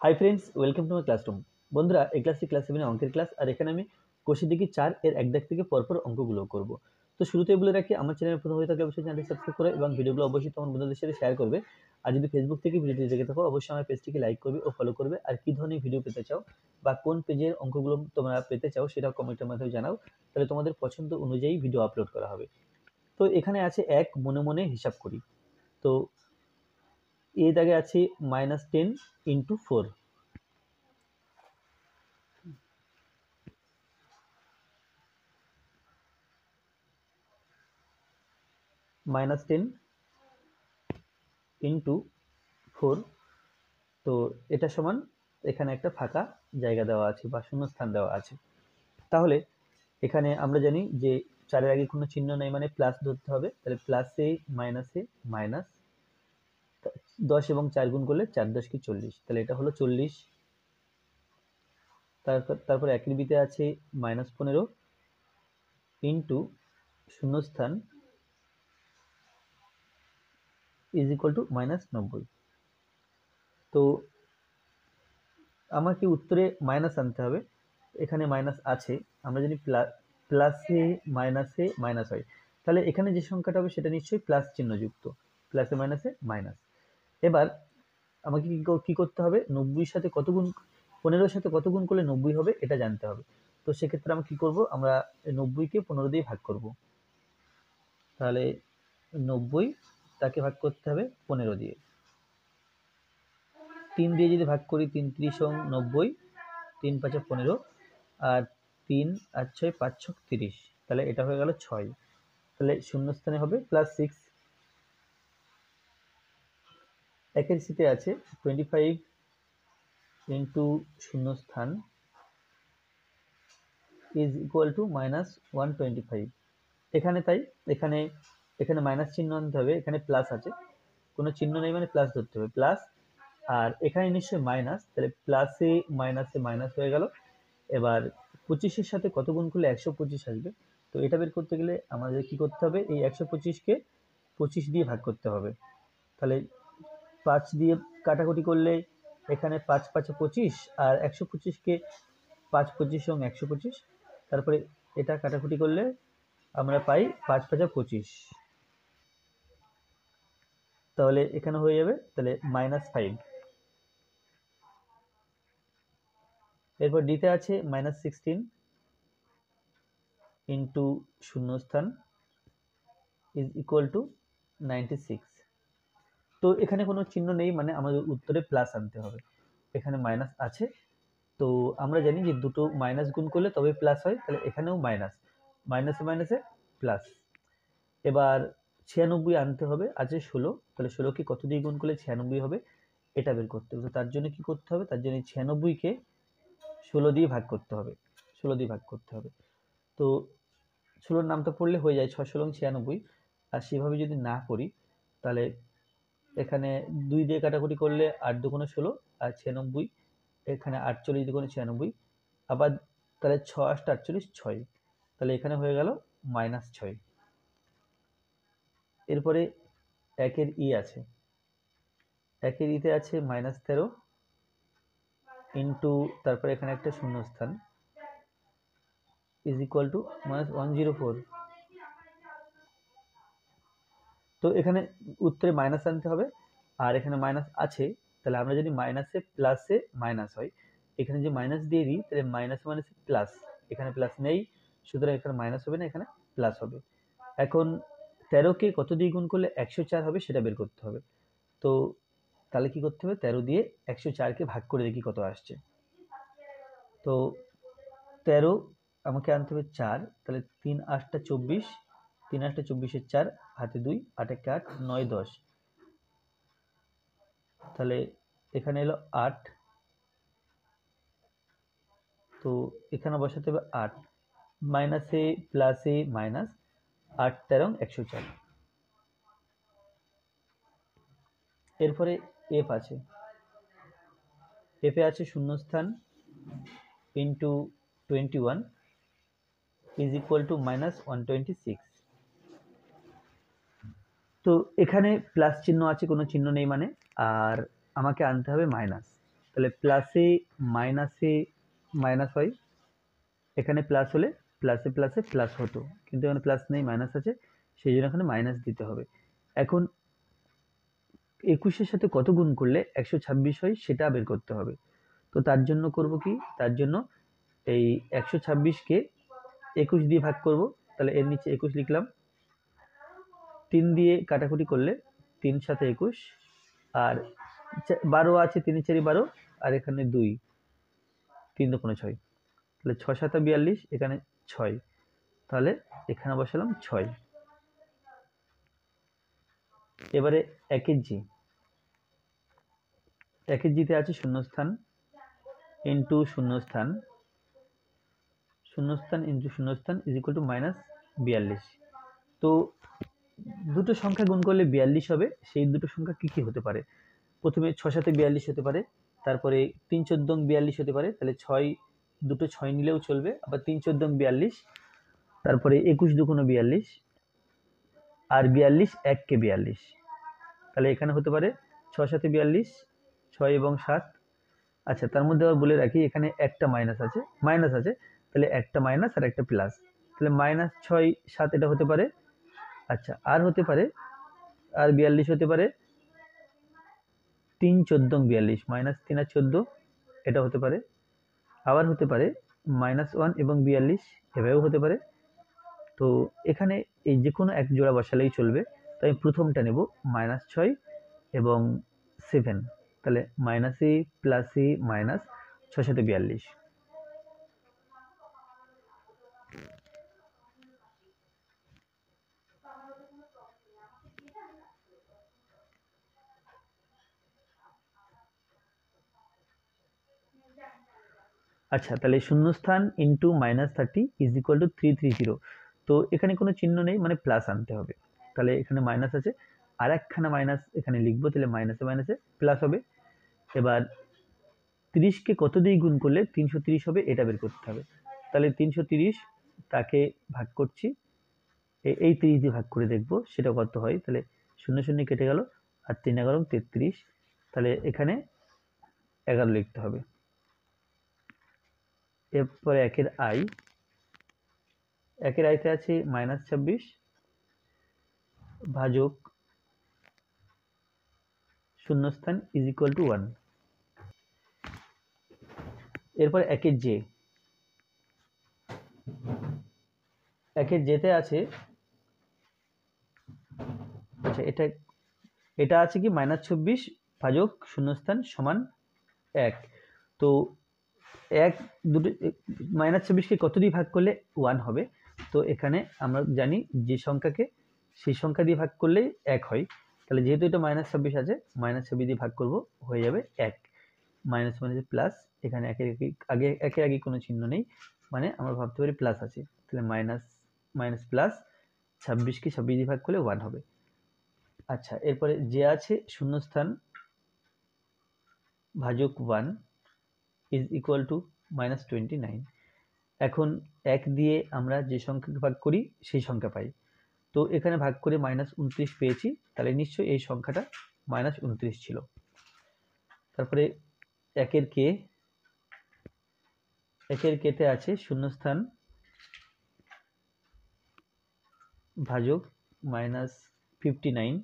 Hi friends, welcome to my classroom. বন্ধুরা, এই ক্লাসটি ক্লাস 7 অঙ্কের ক্লাস। আর এখানে আমি কোষে দিকে 4 এর এক দাগ থেকে পরপর অঙ্কগুলো করব। তো শুরুতেই বলে রাখি, আমার চ্যানেলে প্রথম হয়ে থাকলে অবশ্যই চ্যানেলটি সাবস্ক্রাইব করে এবং ভিডিওগুলো অবশ্যই তোমার বন্ধুদের সাথে শেয়ার করবে। আর যদি ফেসবুক থেকে ভিডিওটি দেখে থাকো, অবশ্যই আমার পেজটিকে লাইক করবে ও ফলো করবে। আর কি ধরনের ভিডিও পেতে চাও বা কোন পেজের অঙ্কগুলো তোমরা পেতে চাও সেটাও কমেন্টের মাধ্যমে জানাও, তাহলে তোমাদের পছন্দ অনুযায়ী ভিডিও আপলোড করা হবে। তো এখানে আছে এক, মনে মনে হিসাব করি। তো এই দাগে আছে -10 × 4, -10 × 4। তো এটা সমান, এখানে একটা ফাঁকা জায়গা দেওয়া আছে বা শূন্যস্থান দেওয়া আছে। তাহলে এখানে আমরা জানি যে 4-এর আগে কোনো চিহ্ন নেই, মানে প্লাস ধরতে হবে। তাহলে প্লাসে মাইনাসে মাইনাস, 10 এবং 4 গুণ করলে 4 10 কি 40, তাহলে এটা হলো 40। তারপর একের বিতে আছে -15 × শূন্যস্থান = -90। তো আমাকে উত্তরে মাইনাস আনতে হবে। এখানে মাইনাস আছে, আমরা জানি প্লাসে মাইনাসে মাইনাস হয়। তাহলে এখানে যে সংখ্যাটা হবে সেটা নিশ্চয়ই প্লাস চিহ্নযুক্ত, প্লাসে মাইনাসে মাইনাস। এবার আমাকে কি করতে হবে, 90-র সাথে কত গুণ, 15-র সাথে কত গুণ করলে 90 হবে এটা জানতে হবে। তো সেক্ষেত্রে আমরা কি করব, আমরা 90-কে 15 দিয়ে ভাগ করব। তাহলে 90 তাকে ভাগ করতে হবে 15 দিয়ে। 3 দিয়ে যদি ভাগ করি, 3 × 30 = 90, 3 × 5 = 15, আর 3 আর 6 = 5 × 30, তাহলে এটা হয়ে গেল 6। তাহলে শূন্যস্থানে হবে +6। একের সিতে আছে 25 × শূন্যস্থান = -125। এখানে তাই এখানে মাইনাস চিহ্ন আনতে হবে, এখানে প্লাস আছে, কোনো চিহ্ন নেই মানে প্লাস ধরতে হবে, প্লাস। আর এখানে নিশ্চয়ই মাইনাস, তাহলে প্লাসে মাইনাসে মাইনাস হয়ে গেল। এবার 25-এর সাথে কত গুণ করলে 125 আসবে, তো এটা বের করতে গেলে আমাদের কি করতে হবে, এই 125-কে 25 দিয়ে ভাগ করতে হবে। তাহলে 5 দিয়ে কাটাকুটি করলে এখানে 5 × 5 = 25, আর 125-কে 5 × 25 = 125। তারপরে এটা কাটাকুটি করলে আমরা পাই 5 × 5 = 25, তাহলে এখানে হয়ে যাবে তাহলে -5। এরপর ডিতে আছে -16 × শূন্যস্থান = 96। তো এখানে কোনো চিহ্ন নেই, মানে আমাদের উত্তরে প্লাস আনতে হবে। এখানে মাইনাস আছে, তো আমরা জানি যে দুটো মাইনাস গুণ করলে তবে প্লাস হয়, তাহলে এখানেও মাইনাস, মাইনাসে মাইনাসে প্লাস। এবার 96 আনতে হবে, আছে 16, তাহলে 16-কে কত দিয়ে গুণ করলে 96 হবে এটা বের করতে হবে। তো তার জন্য কি করতে হবে, তার জন্য 96-কে 16 দিয়ে ভাগ করতে হবে, 16 দিয়ে ভাগ করতে হবে। তো 16-র নামটা পড়লে হয়ে যায় 6 × 96। আর সেভাবে যদি না করি, তাহলে এখানে 2 দিয়ে কাটাকুটি করলে 8 × 2 = 16, আর 96, এখানে 48 × 2 = 96, আবার তাহলে 6 × 8 = 48, 6, তাহলে এখানে হয়ে গেল -6। এরপরে একের ই আছে, একের ইতে আছে -13 × তারপরে এখানে একটা শূন্যস্থান = -104। তো এখানে উত্তরে মাইনাস আনতে হবে, আর এখানে মাইনাস আছে, তাহলে আমরা যদি মাইনাসে প্লাসে মাইনাস হয়, এখানে যে মাইনাস দিয়ে দিই, তাহলে মাইনাসে মাইনাসে প্লাস, এখানে প্লাস নেই, সুতরাং এখানে মাইনাস হবে না, এখানে প্লাস হবে। এখন 13-কে কত দিয়ে গুণ করলে 104 হবে সেটা বের করতে হবে। তো তাহলে কি করতে হবে, 13 দিয়ে 104-কে ভাগ করে দেখি কত আসছে। তো 13 আমাকে আনতে হবে 4, তাহলে 3 × 8 = 24, 3 × 8 = 24, 4 হাতে 2, 8 × 1 = 8, 9 × 10, তাহলে এখানে এলো 8। তো এখানে বসাতে হবে 8, মাইনাসে প্লাসে মাইনাস, 8 × 13 = 104। এরপরে এফ আছে, এফে আছে শূন্যস্থান × 21 = -126। তো এখানে প্লাস চিহ্ন আছে, কোনো চিহ্ন নেই মানে, আর আমাকে আনতে হবে মাইনাস। তাহলে প্লাসে মাইনাসে মাইনাস হয়, এখানে প্লাস হলে প্লাসে প্লাসে প্লাস হতো, কিন্তু এখানে প্লাস নেই, মাইনাস আছে, সেই জন্য এখানে মাইনাস দিতে হবে। এখন 21-এর সাথে কত গুণ করলে 126 হয় সেটা বের করতে হবে। তো তার জন্য করব কি, তার জন্য এই 126কে 21 দিয়ে ভাগ করব, তাহলে এর নিচে 21 লিখলাম, 3 দিয়ে কাটাকুটি করলে 3 সাথে 21, আর 12 আছে, 3 4 12, আর এখানে 2, 3 2 6, তাহলে 6 7 42, এখানে 6, তাহলে এখানে বসালাম 6। এবারে একের জি, একের জিতে আছে শূন্যস্থান ইন্টু শূন্যস্থান, শূন্যস্থান ইন্টু শূন্যস্থান ইজ ইকুয়াল টু -42। তো দুটো সংখ্যা গুণ করলে 42 হবে, সেই দুটো সংখ্যা কি কি হতে পারে? প্রথমে 6 7 42 হতে পারে, তারপরে 3 14 42 হতে পারে, তাহলে 6 দুটো 6 নিলেও চলবে, আবার 3 14 42, তারপরে 21 2 42, আর 42 1 কে 42, তাহলে এখানে হতে পারে 6 7 42, 6 এবং 7। আচ্ছা, তার মধ্যে আবার বলে রাখি এখানে একটা মাইনাস আছে, তাহলে একটা মাইনাস আর একটা প্লাস, তাহলে -6 7 এটা হতে পারে। আচ্ছা, আর হতে পারে, আর 42 হতে পারে 3 14 42, -3 আর 14, এটা হতে পারে। আবার হতে পারে -1 এবং 42, এভাবেও হতে পারে। তো এখানে এই যে কোনো এক জোড়া বসালেই চলবে, তাই প্রথমটা নেব -6 এবং 7, তাহলে -a প্লাস a মাইনাস 6 7 42। আচ্ছা, তাহলে শূন্যস্থান ইন্টু -30 ইজ ইকুয়াল টু 330। তো এখানে কোনো চিহ্ন নেই, মানে প্লাস আনতে হবে, তাহলে এখানে মাইনাস আছে, আর একখানা মাইনাস এখানে লিখবো, তাহলে মাইনাসে মাইনাসে প্লাস হবে। এবার 30কে কত দিয়ে গুণ করলে 330 হবে এটা বের করতে হবে, তাহলে 330 তাকে ভাগ করছি, এই 30 দিয়ে ভাগ করে দেখবো সেটা কত হয়, তাহলে 0 0 কেটে গেল, আর 3 11 33, তাহলে এখানে 11 লিখতে হবে। এরপরে একের আইতে আছে -26 ভাজক শূন্যস্থান ইজ ইকুয়াল টু 1। এরপর একের জেতে আছে, আচ্ছা এটা আছে কি -26 ভাজক শূন্যস্থান সমান 1। তো 1 দুটো -26কে কত দিয়ে ভাগ করলে 1 হবে, তো এখানে আমরা জানি যে সংখ্যাকে সেই সংখ্যা দিয়ে ভাগ করলেই 1 হয়, তাহলে যেহেতু এটা -26 আছে, -26 দিয়ে ভাগ করব, হয়ে যাবে 1, মাইনাস মাইনাস প্লাস, এখানে একের আগে কোনো চিহ্ন নেই, মানে আমরা ভাবতে পারি প্লাস আছে, তাহলে মাইনাস মাইনাস প্লাস 26কে 26 দিয়ে ভাগ করলে 1 হবে। আচ্ছা, এরপরে যে আছে শূন্যস্থান ভাজক 1 ইজ ইকুয়াল টু -29। এখন 1 দিয়ে আমরা যে সংখ্যাকে ভাগ করি সেই সংখ্যা পাই, তো এখানে ভাগ করে -29 পেয়েছি, তাহলে নিশ্চয়ই এই সংখ্যাটা -29 ছিল। তারপরে একের কেতে আছে শূন্যস্থান ভাজক -59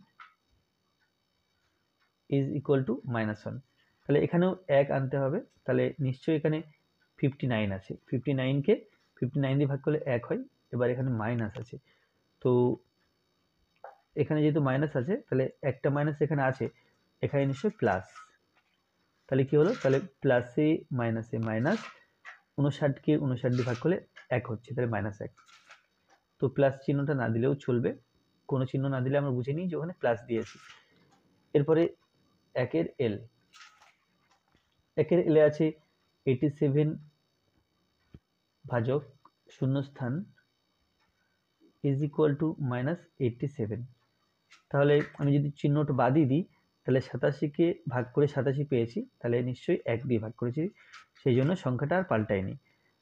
ইজ ইকুয়াল টু -1, তাহলে এখানেও 1 আনতে হবে, তাহলে নিশ্চয়ই এখানে 59 আছে, 59কে 59 দিয়ে ভাগ করলে 1 হয়। এবার এখানে মাইনাস আছে, তো এখানে যেহেতু মাইনাস আছে, তাহলে একটা মাইনাস এখানে আছে, এখানে নিশ্চয়ই প্লাস, তাহলে কি হলো, তাহলে প্লাসে মাইনাসে মাইনাস, 59কে 59 দিয়ে ভাগ করলে 1 হচ্ছে, তাহলে -1। তো প্লাস চিহ্নটা না দিলেও চলবে, কোনো চিহ্ন না দিলে আমরা বুঝে নিই যে ওখানে প্লাস দিয়েছি। এরপরে একের এলে আছে 87 ভাজক শূন্যস্থান ইজ ইকুয়াল টু -87। তাহলে আমি যদি চিহ্নটা বাদই দিই, তাহলে 87কে ভাগ করে 87 পেয়েছি, তাহলে নিশ্চয়ই 1 দিয়ে ভাগ করেছি, সেই জন্য সংখ্যাটা আর পাল্টায়নি।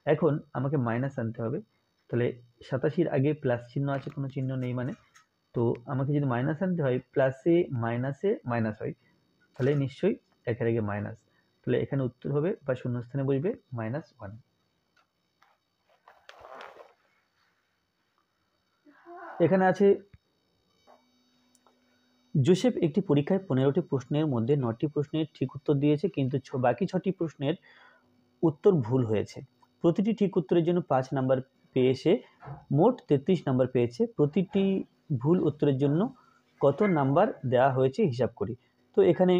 এখন আমাকে মাইনাস আনতে হবে, তাহলে 87-র আগে প্লাস চিহ্ন আছে, কোনো চিহ্ন নেই, মানে তো আমাকে যদি মাইনাস আনতে হয়, প্লাসে মাইনাসে মাইনাস হয়, তাহলে নিশ্চয়ই একের আগে মাইনাস, তো তাহলে এখানে উত্তর হবে বা শূন্যস্থানে বসবে -1। এখানে আছে জোসেফ একটি পরীক্ষায় 15টি প্রশ্নের মধ্যে 9টি প্রশ্নের ঠিক উত্তর দিয়েছে, কিন্তু বাকি 6টি প্রশ্নের উত্তর ভুল হয়েছে। প্রতিটি ঠিক উত্তরের জন্য 5 নাম্বার পেয়ে সে মোট 33 নাম্বার পেয়েছে। প্রতিটি ভুল উত্তরের জন্য কত নাম্বার দেওয়া হয়েছে হিসাব করি। তো এখানে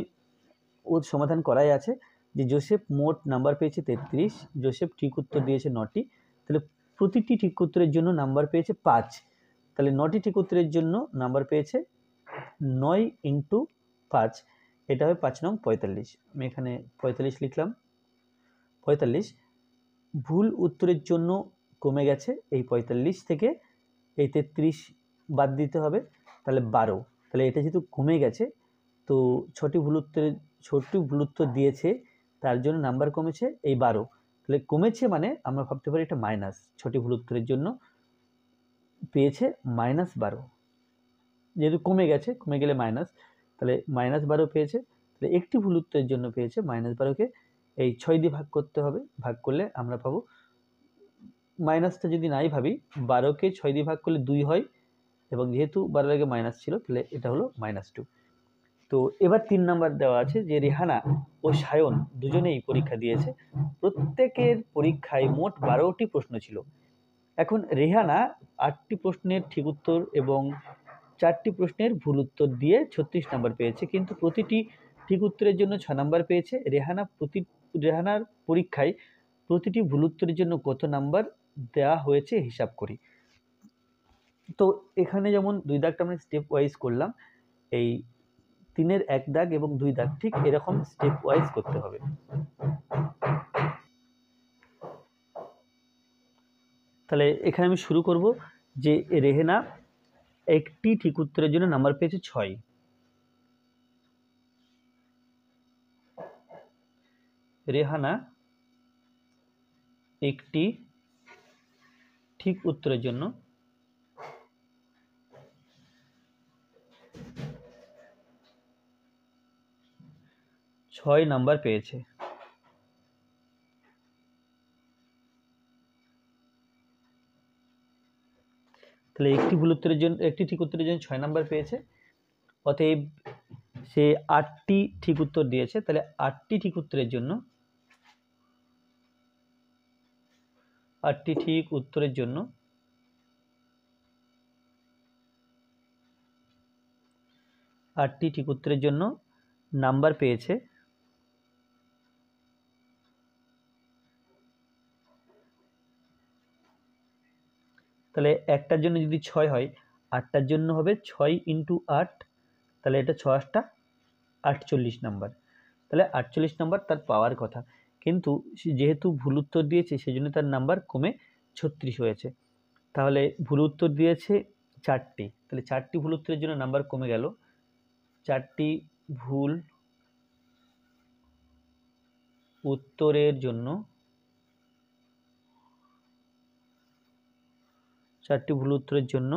ওর সমাধান করাই আছে যে জোসেফ মোট নাম্বার পেয়েছে 33, জোসেফ ঠিক উত্তর দিয়েছে 9টি, তাহলে প্রতিটি ঠিক উত্তরের জন্য নাম্বার পেয়েছে 5, তাহলে 9টি ঠিক উত্তরের জন্য নাম্বার পেয়েছে 9 × 5, এটা হবে 5 নং 45। আমি এখানে 45 লিখলাম। 45 ভুল উত্তরের জন্য কমে গেছে, এই 45 থেকে এই 33 বাদ দিতে হবে, তাহলে 12। তাহলে এটা যেহেতু কমে গেছে, তো 6টি ভুল উত্তর দিয়েছে, তার জন্য নাম্বার কমেছে এই 12। তাহলে কমেছে মানে আমরা ভাবতে পারি এটা মাইনাস, 6টি ভুল উত্তরের জন্য পেয়েছে -12। যেহেতু কমে গেছে, কমে গেলে মাইনাস, তাহলে -12 পেয়েছে। তাহলে একটি ভুল উত্তরের জন্য পেয়েছে -12কে এই 6 দিয়ে ভাগ করতে হবে, ভাগ করলে আমরা পাবো, মাইনাসটা যদি নাই ভাবি, 12কে 6 দিয়ে ভাগ করলে 2 হয়, এবং যেহেতু 12 আগে মাইনাস ছিল, তাহলে এটা হলো -2। তো এবার 3 নাম্বার দেওয়া আছে যে রেহানা ও সায়ন দুজনেই পরীক্ষা দিয়েছে, প্রত্যেকের পরীক্ষায় মোট 12টি প্রশ্ন ছিল। এখন রেহানা 8টি প্রশ্নের ঠিক উত্তর এবং 4টি প্রশ্নের ভুল উত্তর দিয়ে 36 নাম্বার পেয়েছে, কিন্তু প্রতিটি ঠিক উত্তরের জন্য 6 নাম্বার পেয়েছে। রেহানার পরীক্ষায় প্রতিটি ভুল উত্তরের জন্য কত নাম্বার দেওয়া হয়েছে হিসাব করি। তো এখানে যেমন 2 দাগটা আমরা স্টেপ ওয়াইজ করলাম, এই 3-এর 1 দাগ এবং 2 দাগ ঠিক এরকম স্টেপ ওয়াইজ করতে হবে। তাহলে এখানে আমি শুরু করব যে রেহানা একটি ঠিক উত্তরের জন্য নাম্বার পেয়েছে 6। রেহানা একটি ঠিক উত্তরের জন্য ছয় নাম্বার পেয়েছে। তাহলে একটি ঠিক উত্তরের জন্য 6 নাম্বার পেয়েছে, অতএব সে 8টি ঠিক উত্তর দিয়েছে, তাহলে 8টি ঠিক উত্তরের জন্য 8টি ঠিক উত্তরের জন্য নাম্বার পেয়েছে তাহলে একটার জন্য যদি 6 হয়, 8টার জন্য হবে 6 × 8, তাহলে এটা 6 8টা 48 নাম্বার। তাহলে 48 নাম্বার তার পাওয়ার কথা, কিন্তু যেহেতু ভুল উত্তর দিয়েছে সেজন্য তার নাম্বার কমে 36 হয়েছে। তাহলে ভুল উত্তর দিয়েছে 4টি, তাহলে 4টি ভুল উত্তরের জন্য নাম্বার কমে গেল। 4টি ভুল উত্তরের জন্য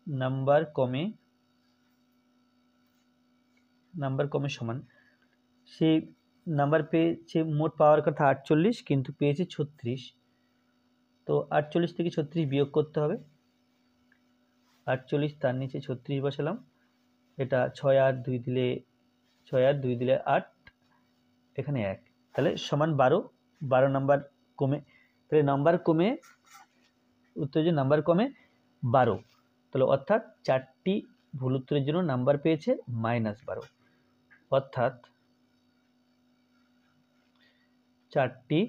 নাম্বার কমে সমান, সে নাম্বার পেয়েছে, মোট পাওয়ার কথা 48, কিন্তু পেয়েছে 36। তো 48 থেকে 36 বিয়োগ করতে হবে, 48 তার নিচে 36 বসালাম, এটা 6 আর 2 দিলে 8, এখানে 1, তাহলে সমান 12 নাম্বার কমে, তাহলে নাম্বার কমে উত্তরের জন্য নাম্বার কমে 12, তাহলে অর্থাৎ 4টি ভুল উত্তরের জন্য নাম্বার পেয়েছে -12, অর্থাৎ 4টি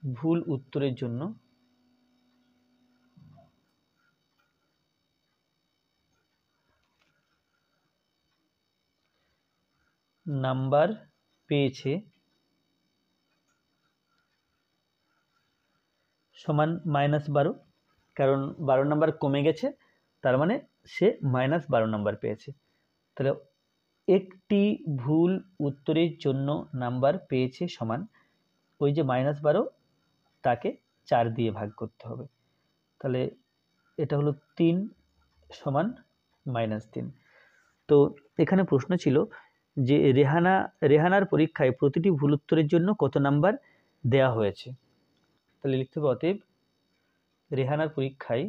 ভুল উত্তরের জন্য নাম্বার পেয়েছে সমান -12, কারণ 12 নাম্বার কমে গেছে, তার মানে সে -12 নাম্বার পেয়েছে। তাহলে একটি ভুল উত্তরের জন্য নাম্বার পেয়েছে সমান ওই যে -12, তাকে 4 দিয়ে ভাগ করতে হবে। তাহলে এটা হলো 3 সমান -3। তো এখানে প্রশ্ন ছিল যে রেহানার পরীক্ষায় প্রতিটি ভুল উত্তরের জন্য কত নাম্বার দেয়া হয়েছে। তাহলে লিখতে হবে অতএব রেহানার পরীক্ষায়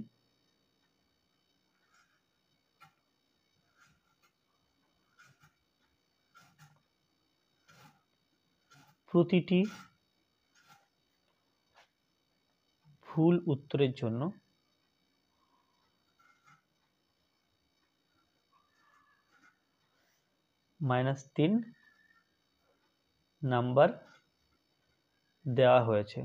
প্রতিটি ভুল উত্তরের জন্য -3 নাম্বার দেওয়া হয়েছে।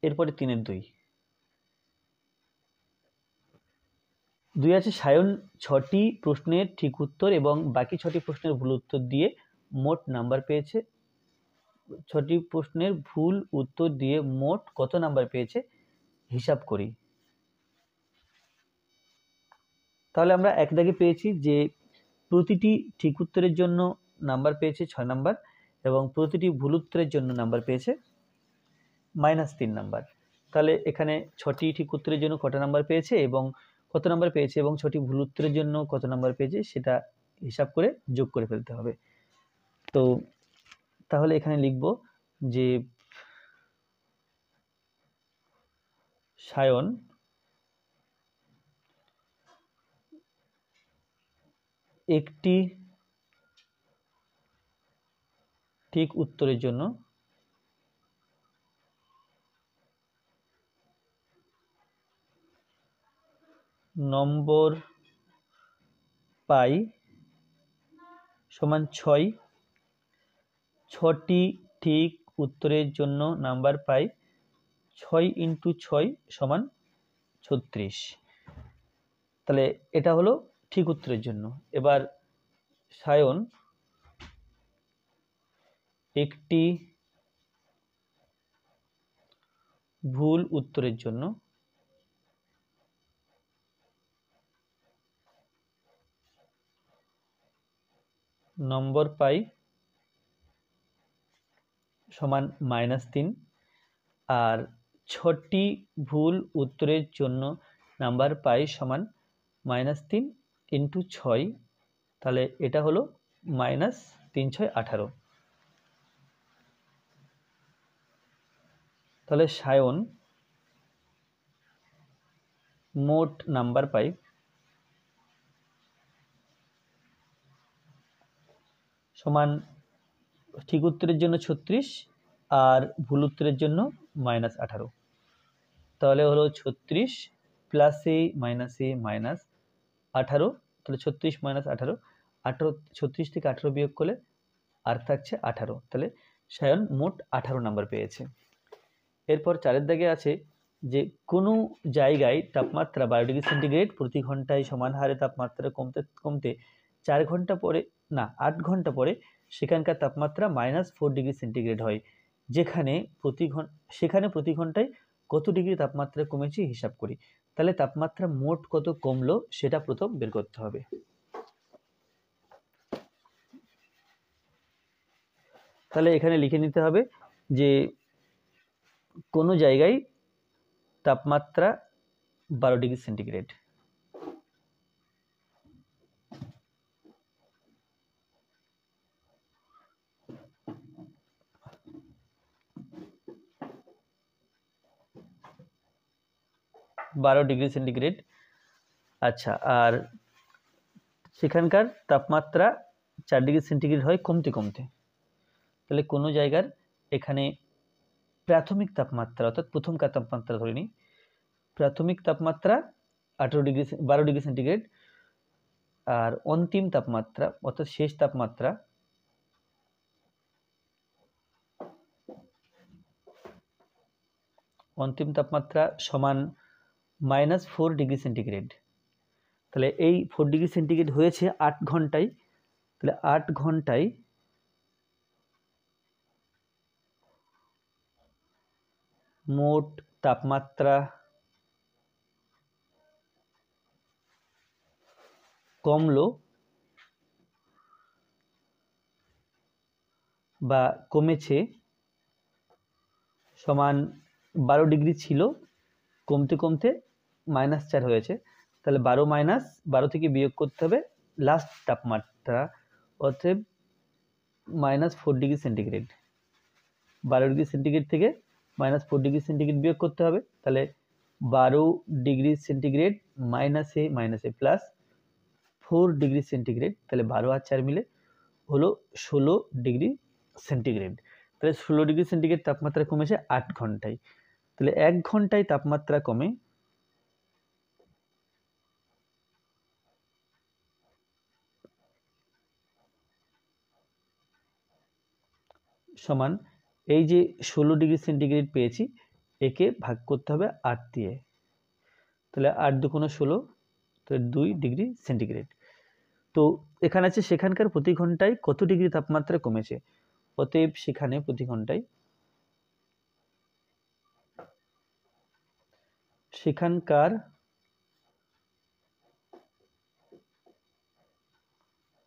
এরপরে 3-এর 2 আছে সায়ন 6টি প্রশ্নের ঠিক উত্তর এবং বাকি 6টি প্রশ্নের ভুল উত্তর দিয়ে মোট নাম্বার পেয়েছে। 6টি প্রশ্নের ভুল উত্তর দিয়ে মোট কত নাম্বার পেয়েছে হিসাব করি। তাহলে আমরা এক দাগে পেয়েছি যে প্রতিটি ঠিক উত্তরের জন্য নাম্বার পেয়েছে 6 নাম্বার এবং প্রতিটি ভুল উত্তরের জন্য নাম্বার পেয়েছে -3 নাম্বার। তাহলে এখানে 6টি ঠিক উত্তরের জন্য কত নাম্বার পেয়েছে এবং কত নাম্বার পেয়েছে এবং 6টি ভুল উত্তরের জন্য কত নাম্বার পেয়েছে সেটা হিসাব করে যোগ করে ফেলতে হবে। তো তাহলে এখানে লিখব যে সায়ন একটি ঠিক উত্তরের জন্য নম্বর পাই সমান 6, 6টি ঠিক উত্তরের জন্য নাম্বার পাই 6 × 6 সমান 36। তাহলে এটা হলো ঠিক উত্তরের জন্য। এবার সায়ন একটি ভুল উত্তরের জন্য নম্বর পাই সমান -3 আর 6টি ভুল উত্তরের জন্য নাম্বার পাই সমান -3 × 6। তাহলে এটা হলো -3 × 6 = 18। তাহলে সায়ন মোট নাম্বার পাই সমান ঠিক উত্তরের জন্য 36 আর ভুল উত্তরের জন্য -18। তাহলে হলো 36 + a - a - 18। তাহলে 36 - 18, 36 থেকে 18 বিয়োগ করলে আর থাকছে 18। তাহলে সায়ন মোট 18 নাম্বার পেয়েছে। এরপর 4-এর দাগে আছে যে কোনো জায়গায় তাপমাত্রা 12 ডিগ্রি সেন্টিগ্রেড প্রতি ঘন্টায় সমান হারে তাপমাত্রা কমতে কমতে 4 ঘন্টা পরে 8 ঘন্টা পরে সেখানকার তাপমাত্রা -4 ডিগ্রি সেন্টিগ্রেড হয়, সেখানে প্রতি ঘন্টায় কত ডিগ্রি তাপমাত্রা কমেছে হিসাব করি। তাহলে তাপমাত্রা মোট কত কমলো সেটা প্রথম বের করতে হবে। তাহলে এখানে লিখে নিতে হবে যে কোনো জায়গায় তাপমাত্রা 12 ডিগ্রি সেন্টিগ্রেড। আচ্ছা, আর সেখানকার তাপমাত্রা 4 ডিগ্রি সেন্টিগ্রেড হয় কমতে কমতে। তাহলে কোনো জায়গার এখানে প্রাথমিক তাপমাত্রা অর্থাৎ প্রথমকার তাপমাত্রা ধরে নিই, প্রাথমিক তাপমাত্রা 12 ডিগ্রি সেন্টিগ্রেড আর অন্তিম তাপমাত্রা অর্থাৎ শেষ তাপমাত্রা সমান -4 ডিগ্রি সেন্টিগ্রেড। তাহলে এই 4 ডিগ্রি সেন্টিগ্রেড হয়েছে 8 ঘন্টায়। তাহলে 8 ঘন্টায় মোট তাপমাত্রা কমলো বা কমেছে সমান 12 ডিগ্রি ছিল, কমতে কমতে -4 হয়েছে, তাহলে 12 থেকে বিয়োগ করতে হবে লাস্ট তাপমাত্রা, অতএব -4 ডিগ্রি সেন্টিগ্রেড। 12 ডিগ্রি সেন্টিগ্রেড থেকে -4 ডিগ্রি সেন্টিগ্রেড বিয়োগ করতে হবে, তাহলে 12 degree centigrade -a plus 4 degree centigrade, তাহলে 12 আর 4 মিলে হলো 16 ডিগ্রি সেন্টিগ্রেড। তাহলে 16 ডিগ্রি সেন্টিগ্রেড তাপমাত্রা কমেছে 8 ঘন্টায়। তাহলে 1 ঘন্টায় তাপমাত্রা কমে সমান, এই যে 16 ডিগ্রি সেন্টিগ্রেড পেয়েছি একে ভাগ করতে হবে 8 দিয়ে, তাহলে 8 দুগুণে 16, তাহলে 2 ডিগ্রি সেন্টিগ্রেড। তো এখানে আছে সেখানকার প্রতি ঘন্টায় কত ডিগ্রি তাপমাত্রা কমেছে, অতএব সেখানে প্রতি ঘন্টায় সেখানকার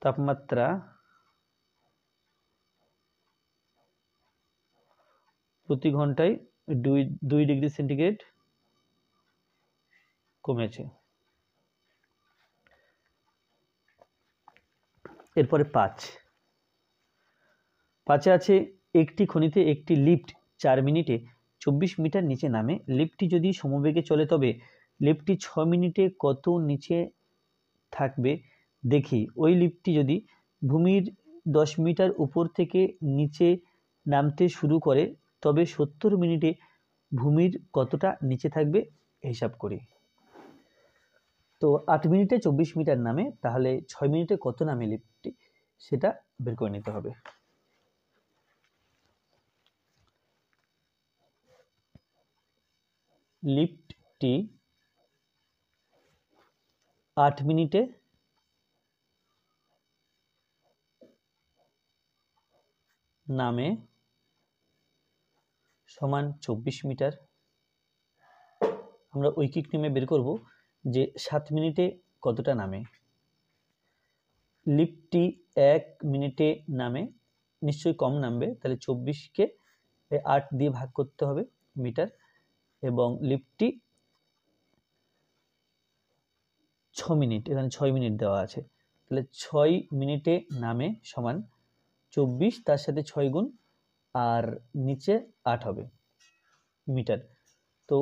তাপমাত্রা প্রতি ঘন্টায় 2 ডিগ্রি সেন্টিগ্রেড কমেছে। এরপরে 5 আছে, একটি খনিতে একটি লিফট 4 মিনিটে 24 মিটার নিচে নামে। লিফটটি যদি সমবেগে চলে তবে লিফটটি 6 মিনিটে কত নিচে থাকবে দেখি। ওই লিফটটি যদি ভূমির 10 মিটার উপর থেকে নিচে নামতে শুরু করে তবে 70 মিনিটে ভূমির কতটা নিচে থাকবে হিসাব করি। তো 8 মিনিটে 24 মিটার নামে, তাহলে 6 মিনিটে কত নামে লিফটটি সেটা বের করে নিতে হবে। লিফটটি 8 মিনিটে নামে সমান 24 মিটার। আমরা ঐকিক নিয়মে বের করব যে 7 মিনিটে কতটা নামে। লিফটটি 1 মিনিটে নামে, নিশ্চয়ই কম নামবে, তাহলে 24কে 8 দিয়ে ভাগ করতে হবে মিটার, এবং লিফটটি 6 মিনিট, এখানে 6 মিনিট দেওয়া আছে, তাহলে 6 মিনিটে নামে সমান 24, তার সাথে 6 গুণ আর নিচে 8 হবে মিটার। তো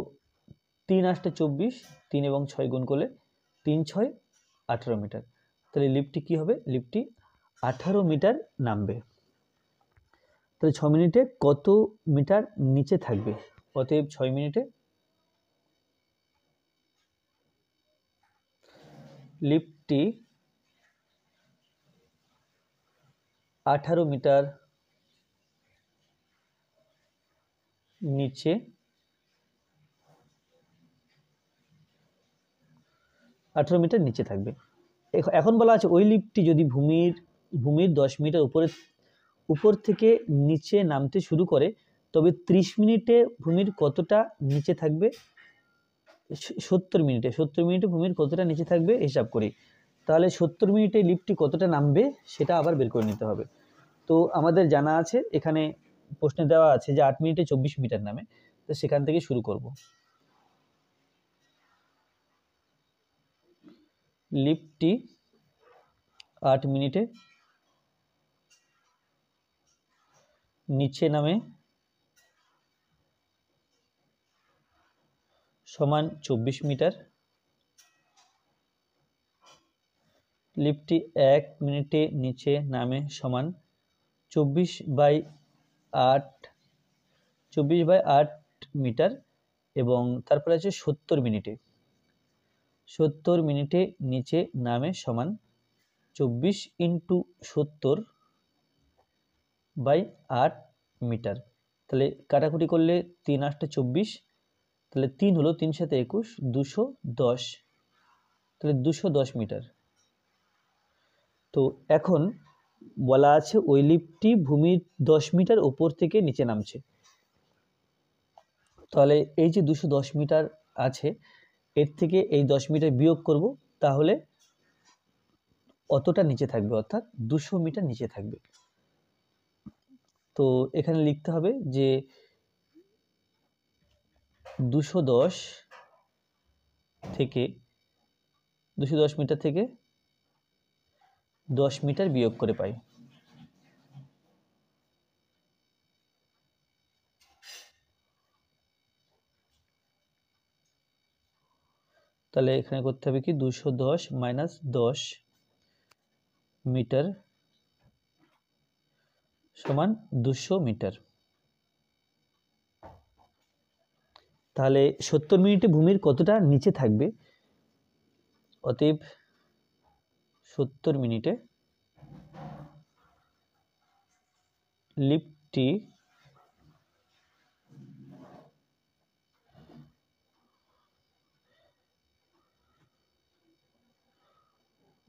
3 8 24, 3 এবং 6 গুণ করলে 3 6 18 মিটার। তাহলে লিফটটি কি হবে, লিফটটি 18 মিটার নামবে। তাহলে 6 মিনিটে কত মিটার নিচে থাকবে, অতএব 6 মিনিটে লিফটটি 18 মিটার নিচে 18 মিটার নিচে থাকবে। এখন বলা আছে ওই লিফটটি যদি ভূমির 10 মিটার উপর থেকে নিচে নামতে শুরু করে তবে 30 মিনিটে ভূমির কতটা নিচে থাকবে, 70 মিনিটে ভূমির কতটা নিচে থাকবে হিসাব করি। তাহলে 70 মিনিটে লিফটটি কতটা নামবে সেটা আবার বের করে নিতে হবে। তো আমাদের জানা আছে, এখানে প্রশ্নে দেওয়া আছে যে 8 মিনিটে 24 মিটার নামে, তো সেখান থেকে শুরু করব। লিফটটি 8 মিনিটে নিচে নামে সমান 24 মিটার। লিফটটি 1 মিনিটে নিচে নামে সমান 24/8 মিটার, এবং তারপরে আছে 70 মিনিটে নিচে নামে সমান 24 × 70/8 মিটার। তাহলে কাটাকুটি করলে 3 8 24, তাহলে 3 হলো 3 7 21, 210, তাহলে 210 মিটার। তো এখন বলা আছে ওই লিফটটি ভূমির 10 মিটার উপর থেকে নিচে নামছে, তাহলে এই যে 210 মিটার আছে এর থেকে এই 10 মিটার বিয়োগ করব, তাহলে অতটা নিচে থাকবে, অর্থাৎ 200 মিটার নিচে থাকবে। তো এখানে লিখতে হবে যে 210 থেকে 210 মিটার থেকে 10 মিটার বিয়োগ করে পাই। তাহলে এখানে করতে হবে কি 210 মাইনাস 10 মিটার সমান 200 মিটার। তাহলে 70 মিনিটে ভূমির কতটা নিচে থাকবে? অতএব 70 মিনিটে লিফটটি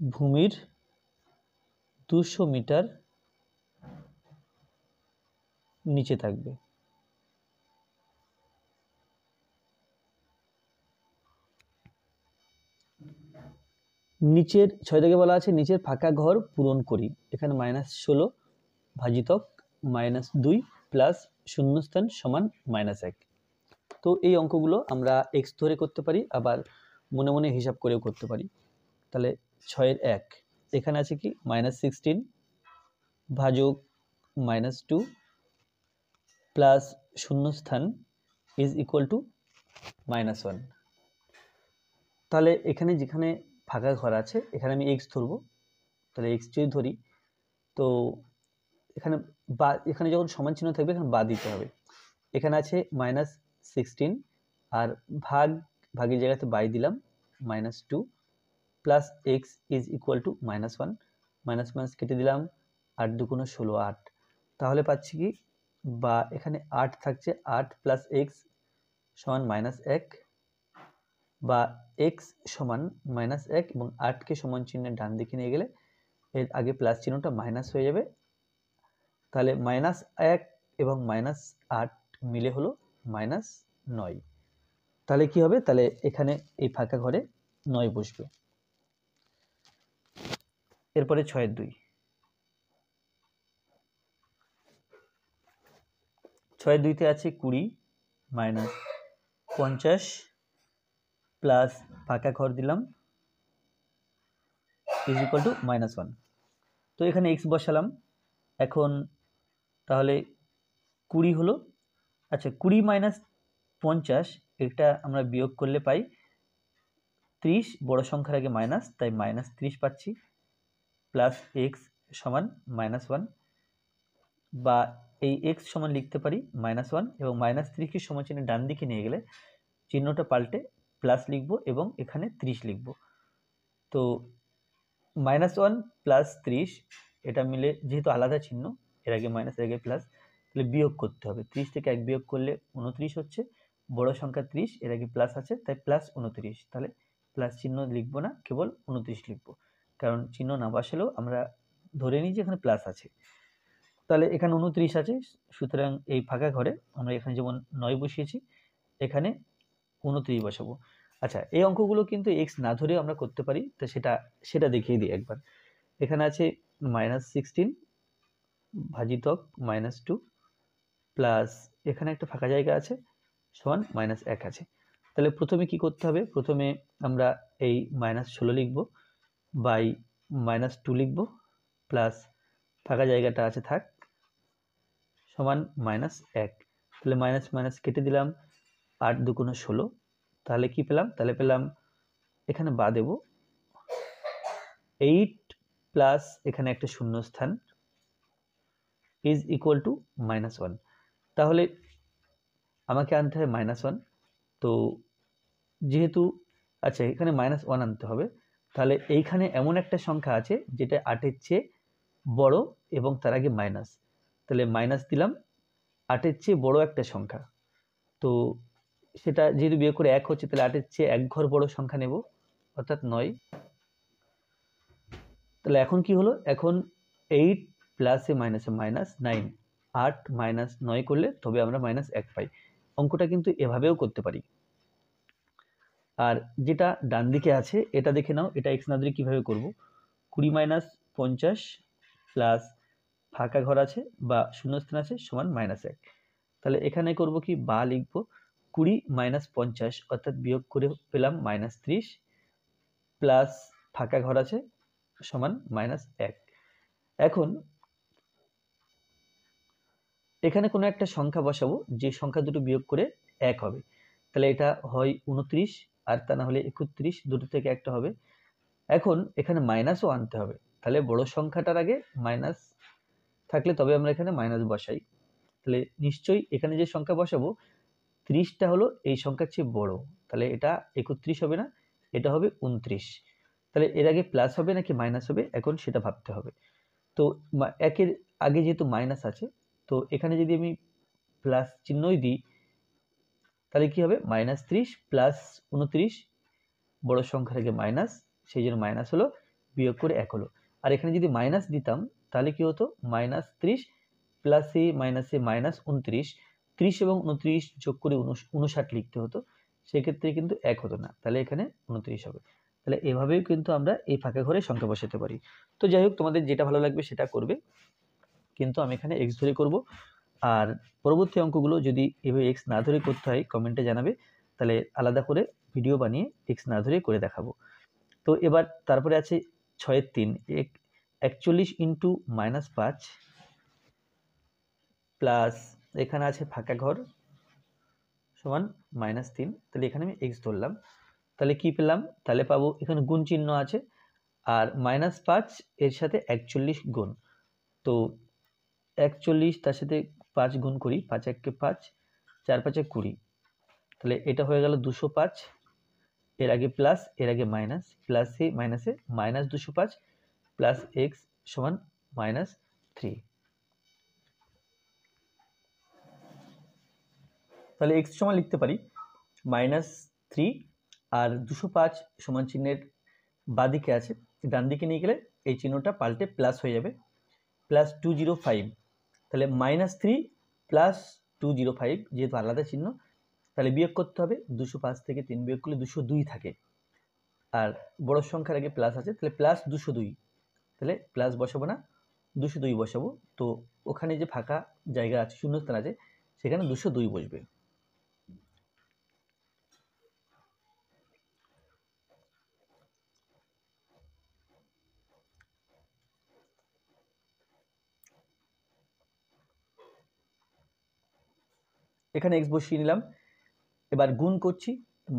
ভূমির 200 মিটার নিচে থাকবে। নিচের 6 থেকে বলা আছে নিচের ফাঁকা ঘর পূরণ করি। এখানে -16 ভাজিতক -2 প্লাস শূন্যস্থান সমান -1। তো এই অঙ্কগুলো আমরা এক্স ধরে করতে পারি, আবার মনে মনে হিসাব করেও করতে পারি। তাহলে 6 এর 1 এখানে আছে কি -16 ভাজক -2 প্লাস শূন্যস্থান ইজ ইকুয়াল টু -1। তাহলে এখানে যেখানে ফাঁকা ঘর আছে এখানে আমি এক্স ধরবো। তাহলে এক্স যদি ধরি তো এখানে যখন সমান চিহ্ন থাকবে এখানে বাদ দিতে হবে। এখানে আছে -16 আর ভাগের জায়গাতে বাই দিলাম -2 plus x is equal two -1। Minus minus কেটে দিলাম, 8 দুগুণ 16 8। তাহলে পাচ্ছি কি, বা এখানে 8 থাকছে, 8 প্লাস এক্স সমান -1, বা এক্স সমান -1 এবং 8কে সমান চিহ্নের ডান দিকে নিয়ে গেলে এর আগে প্লাস চিহ্নটা মাইনাস হয়ে যাবে। তাহলে -1 এবং -8 মিলে হলো -9। তাহলে কি হবে? তাহলে এখানে এই ফাঁকা ঘরে 9 বসবে। এরপরে 6 এর 2। 6 এর 2তে আছে 20 মাইনাস 50 প্লাস ফাঁকা ঘর দিলাম ইজ ইকুয়াল টু -1। তো এখানে এক্স বসালাম। এখন তাহলে 20 হলো, আচ্ছা 20 মাইনাস 50 এটা আমরা বিয়োগ করলে পাই 30, বড় সংখ্যার আগে মাইনাস, তাই -30 পাচ্ছি, প্লাস এক্স সমান -1, বা এই এক্স সমান লিখতে পারি -1 এবং -30কে সমান চিহ্ন ডান দিকে নিয়ে গেলে চিহ্নটা পাল্টে প্লাস লিখব এবং এখানে 30 লিখব। তো -1 প্লাস 30 এটা মিলে যেহেতু আলাদা চিহ্ন, এর আগে মাইনাস এর আগে প্লাস, তাহলে বিয়োগ করতে হবে। 30 থেকে 1 বিয়োগ করলে 29 হচ্ছে, বড় সংখ্যা 30, এর আগে প্লাস আছে তাই প্লাস 29। তাহলে প্লাস চিহ্ন লিখব না, কেবল 29 লিখব, কারণ চিহ্ন না বসালেও আমরা ধরে নিই যে এখানে প্লাস আছে। তাহলে এখানে 29 আছে, সুতরাং এই ফাঁকা ঘরে আমরা এখানে যেমন 9 বসিয়েছি এখানে 29 বসাবো। আচ্ছা, এই অঙ্কগুলো কিন্তু এক্স না ধরেও আমরা করতে পারি, তো সেটা দেখিয়ে দিই একবার। এখানে আছে -16 ভাজিতক -2 প্লাস এখানে একটা ফাঁকা জায়গা আছে সমান -1 আছে। তাহলে প্রথমে কি করতে হবে? প্রথমে আমরা এই -16 লিখব, বাই -2 লিখব, প্লাস ফাঁকা জায়গাটা আছে থাক, সমান -1। তাহলে মাইনাস মাইনাস কেটে দিলাম, 8 দুগুণ 16। তাহলে কি পেলাম? তাহলে পেলাম এখানে বা দেব 8 প্লাস এখানে একটা শূন্যস্থান ইজ ইকুয়াল টু -1। তাহলে আমাকে আনতে হয় -1। তো যেহেতু আচ্ছা এখানে -1 আনতে হবে, তাহলে এইখানে এমন একটা সংখ্যা আছে যেটা 8-এর চেয়ে বড় এবং তার আগে মাইনাস, তাহলে মাইনাস দিলাম 8-এর চেয়ে বড় একটা সংখ্যা। তো সেটা যেহেতু বিয়োগ করে 1 হচ্ছে, তাহলে 8-এর চেয়ে 1 ঘর বড় সংখ্যা নেব, অর্থাৎ 9। তাহলে এখন কি হলো? এখন 8 প্লাসে মাইনাসে -9, 8 মাইনাস 9 করলে তবে আমরা -1 পাই। অঙ্কটা কিন্তু এভাবেও করতে পারি। আর যেটা ডান দিকে আছে এটা দেখে নাও, এটা এক্স না ধরে কীভাবে করব। 20 মাইনাস 50 প্লাস ফাঁকা ঘর আছে বা শূন্যস্থান আছে সমান -1। তাহলে এখানে করব কি, বা লিখব 20 মাইনাস 50 অর্থাৎ বিয়োগ করে পেলাম -30 প্লাস ফাঁকা ঘর আছে সমান -1। এখন এখানে কোনো একটা সংখ্যা বসাবো, যে সংখ্যা দুটো বিয়োগ করে 1 হবে। তাহলে এটা হয় 29 আর তা না হলে 31, দুটো থেকে একটা হবে। এখন এখানে মাইনাসও আনতে হবে, তাহলে বড় সংখ্যাটার আগে মাইনাস থাকলে তবে আমরা এখানে মাইনাস বসাই। তাহলে নিশ্চয়ই এখানে যে সংখ্যা বসাবো 30টা হলো এই সংখ্যার চেয়ে বড়, তাহলে এটা 31 হবে না, এটা হবে 29। তাহলে এর আগে প্লাস হবে নাকি মাইনাস হবে এখন সেটা ভাবতে হবে। তো একের আগে যেহেতু মাইনাস আছে, তো এখানে যদি আমি প্লাস চিহ্নই দিই তাহলে কি হবে -30 প্লাস 29, বড় সংখ্যার আগে মাইনাস, সেই জন্য মাইনাস হলো, বিয়োগ করে 1 হলো। আর এখানে যদি মাইনাস দিতাম তাহলে কি হতো -30 প্লাসে মাইনাসে -29, 30 এবং 29 যোগ করে 59 লিখতে হতো, সেক্ষেত্রে কিন্তু 1 হতো না, তাহলে এখানে 29 হবে। তাহলে এভাবেও কিন্তু আমরা এই ফাঁকা ঘরে সংখ্যা বসাতে পারি। তো যাই হোক, তোমাদের যেটা ভালো লাগবে সেটা করবে, কিন্তু আমি এখানে x ধরে করব। আর পরবর্তী অঙ্কগুলো যদি এভাবে x না ধরে করতে হয় কমেন্টে জানাবে, তাহলে আলাদা করে ভিডিও বানিয়ে x না ধরে করে দেখাবো। তো এবার তারপরে আছে 6-এর 3, 41 ইন্টু -5 প্লাস এখানে আছে ফাঁকা ঘর সমান -3। তাহলে এখানে আমি x ধরলাম, তাহলে কি পেলাম, তাহলে পাবো এখানে গুণ চিহ্ন আছে আর -5 এর সাথে 41 গুণ, তো 41 তার সাথে 5 গুণ করি, 5 1 5, 4 5 20, তাহলে এটা হয়ে গেল 205, এর আগে প্লাস এর আগে মাইনাস, প্লাসে মাইনাসে -205 প্লাস এক্স সমান -3। তাহলে এক্স সমান লিখতে পারি -3 আর 205 সমান চিহ্নের বাঁদিকে আছে, ডান দিকে নিয়ে গেলে এই চিহ্নটা পাল্টে প্লাস হয়ে যাবে, প্লাস 205। তাহলে -3 প্লাস 205 যেহেতু আলাদা চিহ্ন, তাহলে বিয়োগ করতে হবে, 205 থেকে 3 বিয়োগ করলে 202 থাকে, আর বড় সংখ্যার আগে প্লাস আছে, তাহলে প্লাস 202, তাহলে প্লাস বসাবো না 202 বসাবো। তো ওখানে যে ফাঁকা জায়গা আছে শূন্যস্থান আছে সেখানে 202 বসবে। এখানে x বসিয়ে নিলাম, এবার গুণ করছি,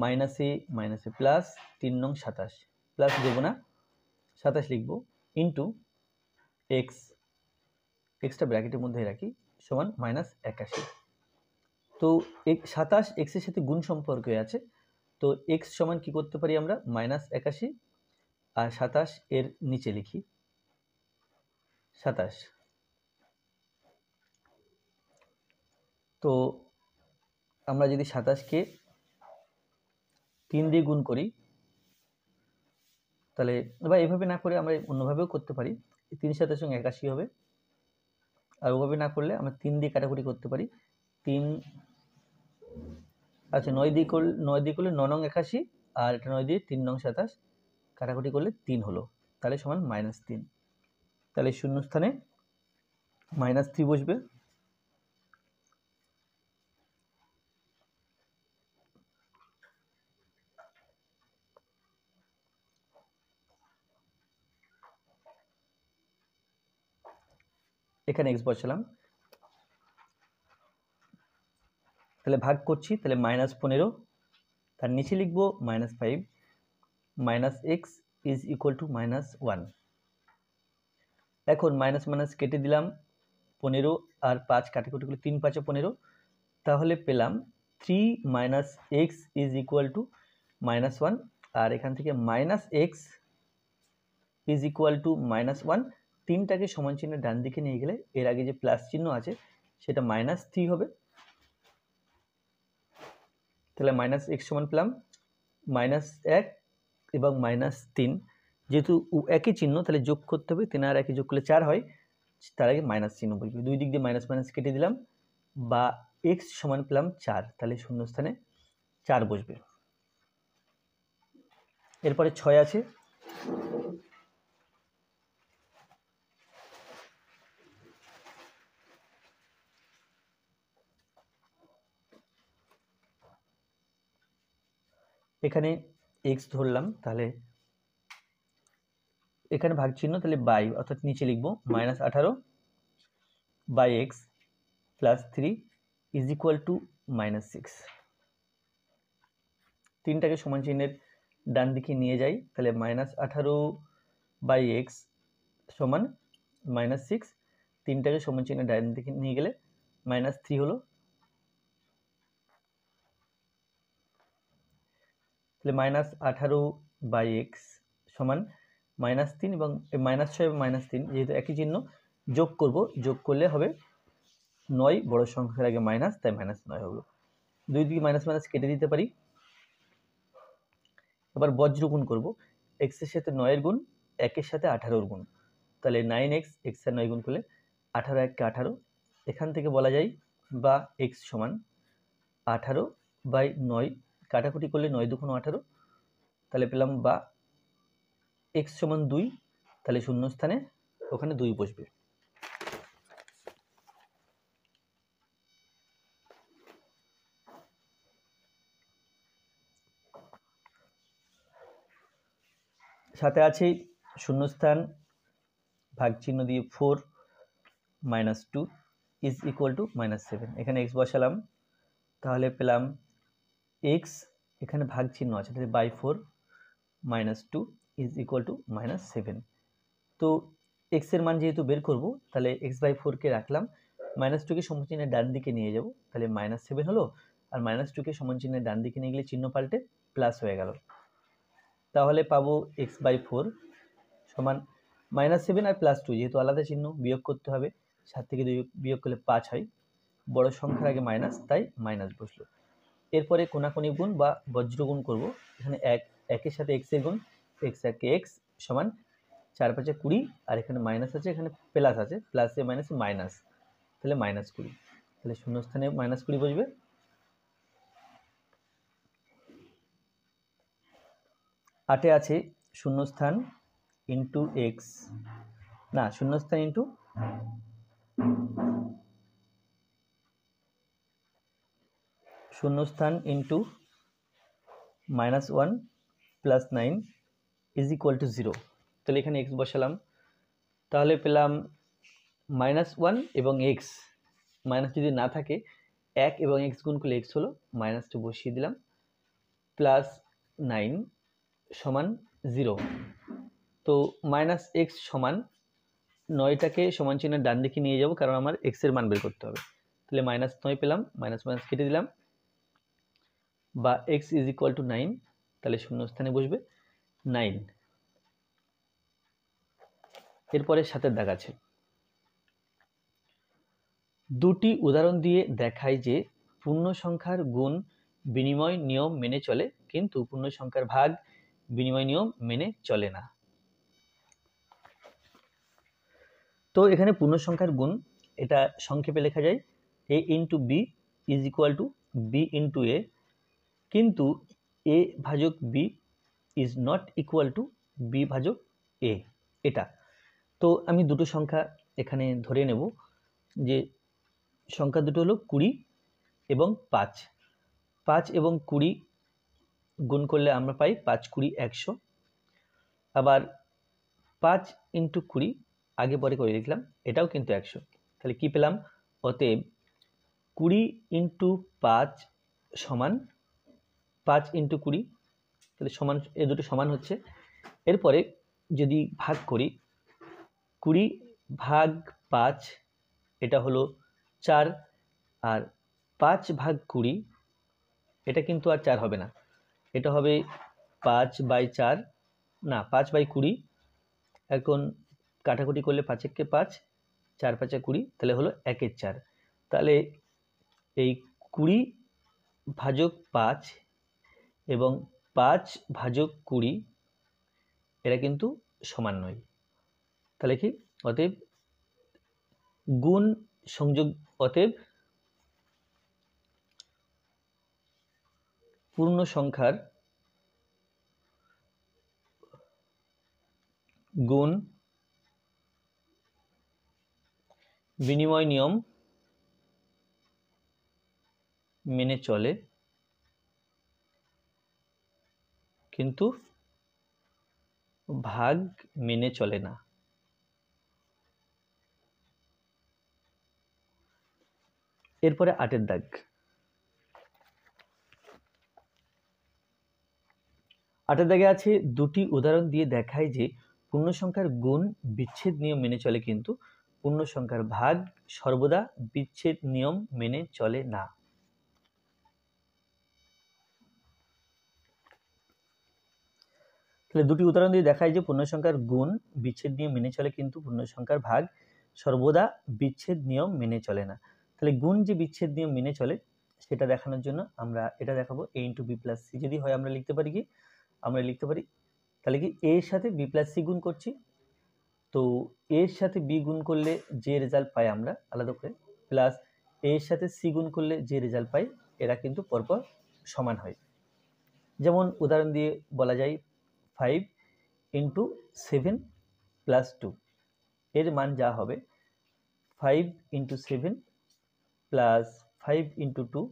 মাইনাসে মাইনাসে প্লাস 3 নং 27, প্লাস দেবো না 27 লিখবো, ইন্টু এক্স, এক্সটা ব্র্যাকেটের মধ্যে রাখি, সমান -81। তো 27 এক্স এর সাথে গুণ সম্পর্কে আছে, তো এক্স সমান কি করতে পারি আমরা -81 আর 27 এর নিচে লিখি 27। তো আমরা যদি 27কে 3 দিয়ে গুণ করি, তাহলে বা এভাবে না করে আমরা অন্যভাবেও করতে পারি, 3 7 সঙ্গে 81 হবে, আর ওভাবে না করলে আমরা 3 দিয়ে কাটাকুটি করতে পারি, 3 আচ্ছা 9 দিয়ে করলে 9 নং 81, আর এটা 9 দিয়ে 3 নং 27 কাটাকুটি করলে 3 হলো, তাহলে সমান -3। তাহলে শূন্যস্থানে -3 বসবে। এখানে x বসালাম, তাহলে ভাগ করছি, তাহলে -15, তার নিচে লিখবো -5, -x ইজ ইকুয়াল টু -1। এখন মাইনাস মাইনাস কেটে দিলাম, 15 আর 5 কাটাকুটি করলে 3 5 15, তাহলে পেলাম 3 - x ইজ ইকুয়াল টু -1, আর এখান থেকে -x ইজ ইকুয়াল টু -1, তিনটাকে সমান চিহ্নের ডান দিকে নিয়ে গেলে এর আগে যে প্লাস চিহ্ন আছে সেটা -3 হবে, তাহলে -x সমান পেলাম -1 এবং -3, যেহেতু একই চিহ্ন তাহলে যোগ করতে হবে, 3 আর 1 যোগ করলে 4 হয়, তার আগে মাইনাস চিহ্ন বসবে, দুই দিক দিয়ে মাইনাস মাইনাস কেটে দিলাম, বা x সমান পেলাম 4, তাহলে শূন্যস্থানে 4 বসবে। এরপরে 6 আছে, এখানে এক্স ধরলাম, তাহলে এখানে ভাগ চিহ্ন, তাহলে বাই অর্থাৎ নিচে লিখবো -18 by x plus 3 is equal to -6। তিনটাকে সমান চিহ্নের ডান দিকে নিয়ে যাই, তাহলে -18 বাই এক্স সমান -6, তিনটাকে সমান চিহ্নের ডান দিকে নিয়ে গেলে -3 হলো, তাহলে -18 বাই এক্স সমান -3 এবং -6 এবং -3 যেহেতু একই চিহ্ন, যোগ করব, যোগ করলে হবে 9, বড় সংখ্যার আগে মাইনাস, তাই -9 হলো। দুই দিকে মাইনাস মাইনাস কেটে দিতে পারি। এবার বজ্র গুণ করব, এক্স এর সাথে 9 এর গুণ, 1 এর সাথে 18 এর গুণ, তাহলে 9x, এক্স আর 9 গুণ করলে 18 1 কে 18, এখান থেকে বলা যায় বা এক্স সমান 18 বাই 9, কাটাকুটি করলে 9 2 18, তাহলে পেলাম বা এক্স সমান 2, তাহলে শূন্য স্থানে ওখানে 2 বসবে। সাথে আছে শূন্যস্থান, ভাগ চিহ্ন দিয়ে 4 -2 ইজ ইকুয়াল টু -7, এখানে এক্স বসালাম, তাহলে পেলাম এক্স, এখানে ভাগ চিহ্ন আছে, তাহলে বাই 4 -2 ইজ ইকুয়াল টু -7। তো এক্স এর মান যেহেতু বের করব, তাহলে x/4 কে রাখলাম, -2 কে সমান চিহ্নের ডান দিকে নিয়ে যাব, তাহলে -7 হলো, আর -2 কে সমান চিহ্নের ডান দিকে নিয়ে গেলে চিহ্ন পাল্টে প্লাস হয়ে গেল, তাহলে পাবো x/4 সমান -7 আর +2, যেহেতু আলাদা চিহ্ন বিয়োগ করতে হবে, 7 থেকে 2 বিয়োগ করলে 5 হয়, বড় সংখ্যার আগে মাইনাস, তাই মাইনাস বসলো। এরপরে কোনাকুনি গুণ বা বজ্র গুণ করব, এখানে 1 এর সাথে x এর গুণ, x একে x সমান 4 5 20, আর এখানে মাইনাস আছে, এখানে প্লাস আছে, প্লাসে মাইনাসে মাইনাস, তাহলে -20, তাহলে শূন্যস্থানে -20 বসবে। আটে আছে শূন্যস্থান ইন্টু এক্স, না শূন্যস্থান ইন্টু শূন্যস্থান into -1 plus 9 is equal two 0, তাহলে এখানে এক্স বসালাম, তাহলে পেলাম -1 এবং এক্স, মাইনাস যদি না থাকে 1 এবং এক্স গুণ করলে এক্স হলো, -2 বসিয়ে দিলাম, প্লাস 9 সমান 0, তো -x সমান 9টাকে সমান চিহ্নের ডান দিকে নিয়ে যাব, কারণ আমার x এর মান বের করতে হবে, তাহলে -9 পেলাম, মাইনাস মাইনাস কেটে দিলাম, বা x ইজ ইকুয়াল টু 9, তাহলে শূন্য স্থানে বসবে 9। এরপরে 7 দাগ আছে, দুটি উদাহরণ দিয়ে দেখায় যে পূর্ণ সংখ্যার গুণ বিনিময় নিয়ম মেনে চলে, কিন্তু পূর্ণ সংখ্যার ভাগ বিনিময় নিয়ম মেনে চলে না। তো এখানে পূর্ণ সংখ্যার গুণ, এটা সংক্ষেপে লেখা যায় a into b is equal to b into a, কিন্তু a ভাজক b is not equal to b ভাজক a, এটা। তো আমি দুটো সংখ্যা এখানে ধরে নেব, যে সংখ্যা দুটো হলো 20 এবং 5। 5 এবং 20 গুণ করলে আমরা পাই 5 20 100, আবার 5 ইন্টু 20 আগে পরে করে লিখলাম, এটাও কিন্তু 100, তাহলে কি পেলাম, অতএব 20 ইন্টু 5 সমান 5 ইন্টু 20, তাহলে সমান, এ দুটো সমান হচ্ছে। এরপরে যদি ভাগ করি, 20 ভাগ 5 এটা হলো 4, আর 5 ভাগ 20 এটা কিন্তু আর 4 হবে না, এটা হবে 5/4, না 5/20, এখন কাটাকুটি করলে 5 একে 5, 4 5 20, তাহলে হলো 1 4, তাহলে এই 20 ভাজক 5 এবং 5 ভাজক 20 এরা কিন্তু সমান নয়, তাহলে কি, অতএব গুণ সংযোগ, অতএব পূর্ণ সংখ্যার গুণ বিনিময় নিয়ম মেনে চলে, কিন্তু ভাগ মেনে চলে না। এরপরে 8 দাগ। 8 দাগে আছে দুটি উদাহরণ দিয়ে দেখায় যে পূর্ণ সংখ্যার গুণ বিচ্ছেদ নিয়ম মেনে চলে, কিন্তু পূর্ণ সংখ্যার ভাগ সর্বদা বিচ্ছেদ নিয়ম মেনে চলে না। তাহলে দুটি উদাহরণ দিয়ে দেখায় যে পূর্ণ সংখ্যার গুণ বিচ্ছেদ নিয়ম মেনে চলে, কিন্তু পূর্ণ সংখ্যার ভাগ সর্বদা বিচ্ছেদ নিয়ম মেনে চলে না। তাহলে গুণ যে বিচ্ছেদ নিয়ম মেনে চলে সেটা দেখানোর জন্য আমরা এটা দেখাবো a × b + c। যদি হয় আমরা লিখতে পারি কি, আমরা লিখতে পারি তাহলে কি a এর সাথে b + c গুণ করছি, তো a এর সাথে b গুণ করলে যে রেজাল্ট পাই আমরা আলাদা করে, প্লাস a এর সাথে c গুণ করলে যে রেজাল্ট পাই, এরা কিন্তু পরপর সমান হয়। যেমন উদাহরণ দিয়ে বলা যায় 5 × 7 + 2, এর মান যা হবে 5 × 7 + 5 × 2,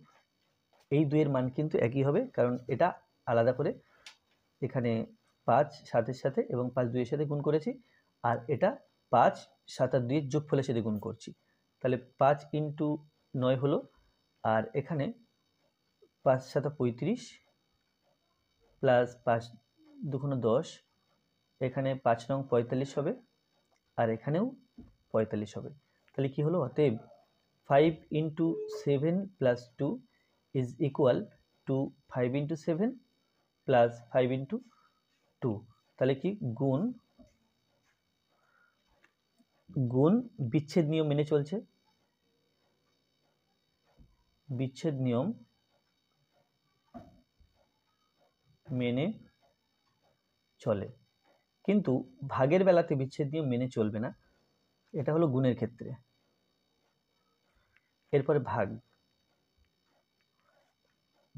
এই দুইয়ের মান কিন্তু একই হবে, কারণ এটা আলাদা করে এখানে 5 7-এর সাথে এবং 5 2-এর সাথে গুণ করেছি, আর এটা 5 7 আর 2-এর যোগফলের সাথে গুণ করছি। তাহলে 5 × 9 হলো, আর এখানে 5 7 35 প্লাস 5 2 10, এখানে 5 নং 45 হবে, আর এখানেও 45 হবে। তাহলে কি হলো, অতএব 5 × 7 + 2 is equal to 5 × 7 + 5 × 2। তাহলে কি গুণ বিচ্ছেদ নিয়ম মেনে চলছে, বিচ্ছেদ নিয়ম মেনে চলে, কিন্তু ভাগের বেলাতে বিচ্ছেদ নিয়ম মেনে চলবে না। এটা হলো গুণের ক্ষেত্রে। এরপরে ভাগ,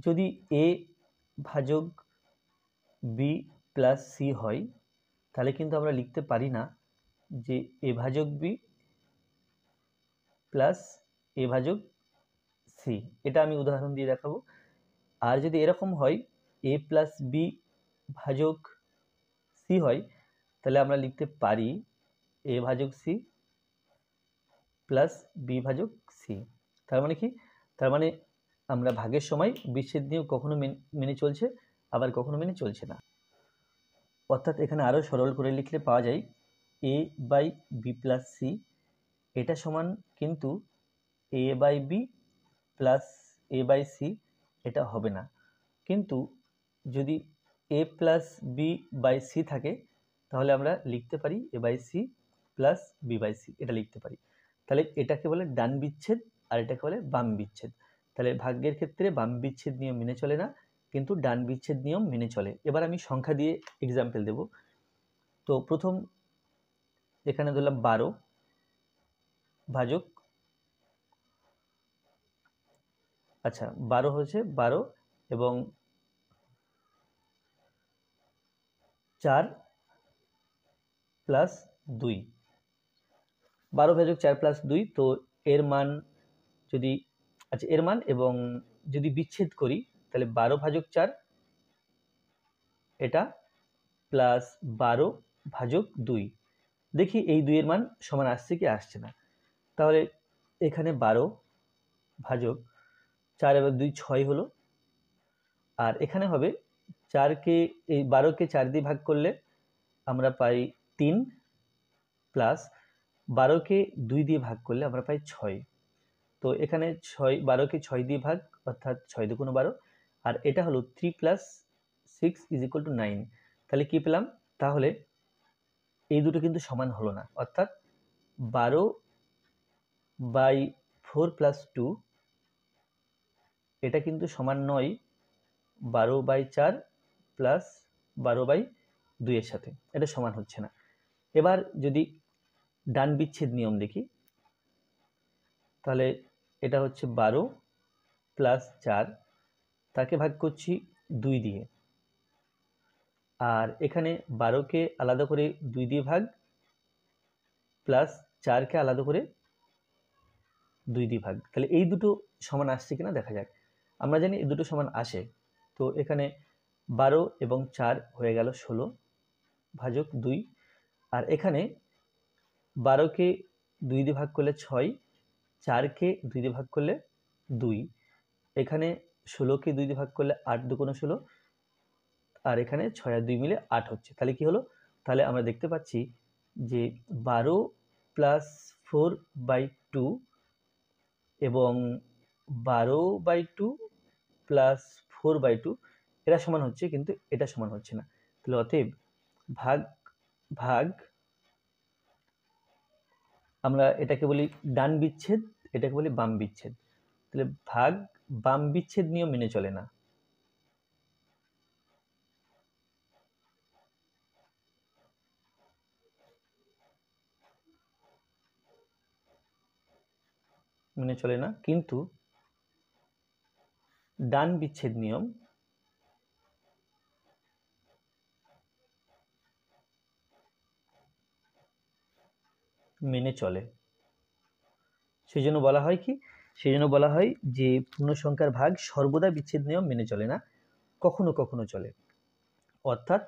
যদি a ভাজক b + c হয়, তাহলে কিন্তু আমরা লিখতে পারি না যে a ভাজক b + a ভাজক c। এটা আমি উদাহরণ দিয়ে দেখাবো। আর যদি এরকম হয় a + b ভাজক c হয়, তাহলে আমরা লিখতে পারি a ভাজক c + b ভাজক c। তার মানে কি, তার মানে আমরা ভাগের সময় বিচ্ছেদ নিয়ম কখনো মেনে চলছে, আবার কখনো মেনে চলছে না। অর্থাৎ এখানে আরো সরল করে লিখলে পাওয়া যায় a/b + c, এটা সমান কিন্তু a/b + a/c, এটা হবে না। কিন্তু যদি a + b/c থাকে, তাহলে আমরা লিখতে পারি a/c + b/c, এটা লিখতে পারি। তাহলে এটাকে বলে ডান বিচ্ছেদ, আর এটাকে বলে বাম বিচ্ছেদ। তাহলে ভাগ্যের ক্ষেত্রে বাম বিচ্ছেদ নিয়ম মেনে চলে না, কিন্তু ডান বিচ্ছেদ নিয়ম মেনে চলে। এবার আমি সংখ্যা দিয়ে এক্সাম্পল দেব। তো প্রথম এখানে ধরলাম 12 ভাজক, আচ্ছা 12 হচ্ছে 12 এবং 4 + 2, 12 ভাজক 4 + 2, তো এর মান যদি, আচ্ছা এর মান এবং যদি বিচ্ছেদ করি, তাহলে 12 ভাজক 4 এটা প্লাস 12 ভাজক 2, দেখি এই দুইয়ের মান সমান আসছে কি আসছে না। তাহলে এখানে 12 ভাজক 4 এবং 2 6 হলো, আর এখানে হবে 4কে এই 12কে 4 দিয়ে ভাগ করলে আমরা পাই 3, প্লাস 12কে 2 দিয়ে ভাগ করলে আমরা পাই 6। তো এখানে 12কে 6 দিয়ে ভাগ, অর্থাৎ 6 × 2 = 12, আর এটা হলো 3 + 6 = 9। তাহলে কি পেলাম, তাহলে এই দুটো কিন্তু সমান হলো না, অর্থাৎ 12/4 + 2 এটা কিন্তু সমান নয় 12/4 + 12/2 এর সাথে, এটা সমান হচ্ছে না। এবার যদি ডান বিচ্ছেদ নিয়ম দেখি, তাহলে এটা হচ্ছে 12 + 4, তাকে ভাগ করছি 2 দিয়ে, আর এখানে 12কে আলাদা করে 2 দিয়ে ভাগ, প্লাস 4কে আলাদা করে 2 দিয়ে ভাগ। তাহলে এই দুটো সমান আসছে কিনা দেখা যাক। আমরা জানি এই দুটো সমান আসে, তো এখানে 12 এবং 4 হয়ে গেল 16 ভাজক 2। আর এখানে 12কে 2 দিয়ে ভাগ করলে 6, 4কে 2 দিয়ে ভাগ করলে 2, এখানে 16কে 2 দিয়ে ভাগ করলে 8 দুগুণ 16, আর এখানে 6 আর 2 মিলে 8 হচ্ছে। তাহলে কি হলো? তাহলে আমরা দেখতে পাচ্ছি যে 12 প্লাস 4/2 এবং 12/2 প্লাস 4/2 এরা সমান হচ্ছে, কিন্তু এটা সমান হচ্ছে না। তাহলে অতএব ভাগ ভাগ আমরা এটাকে বলি ডান বিচ্ছেদ, এটাকে বলি বাম বিচ্ছেদ। তাহলে ভাগ বাম বিচ্ছেদ নিয়ম মেনে চলে না। মেনে চলে না, কিন্তু ডান বিচ্ছেদ নিয়ম মেনে চলে। সেই জন্য বলা হয় কি, সেই জন্য বলা হয় যে পূর্ণ সংখ্যার ভাগ সর্বদা বিচ্ছেদ নিয়ম মেনে চলে না, কখনো কখনো চলে। অর্থাৎ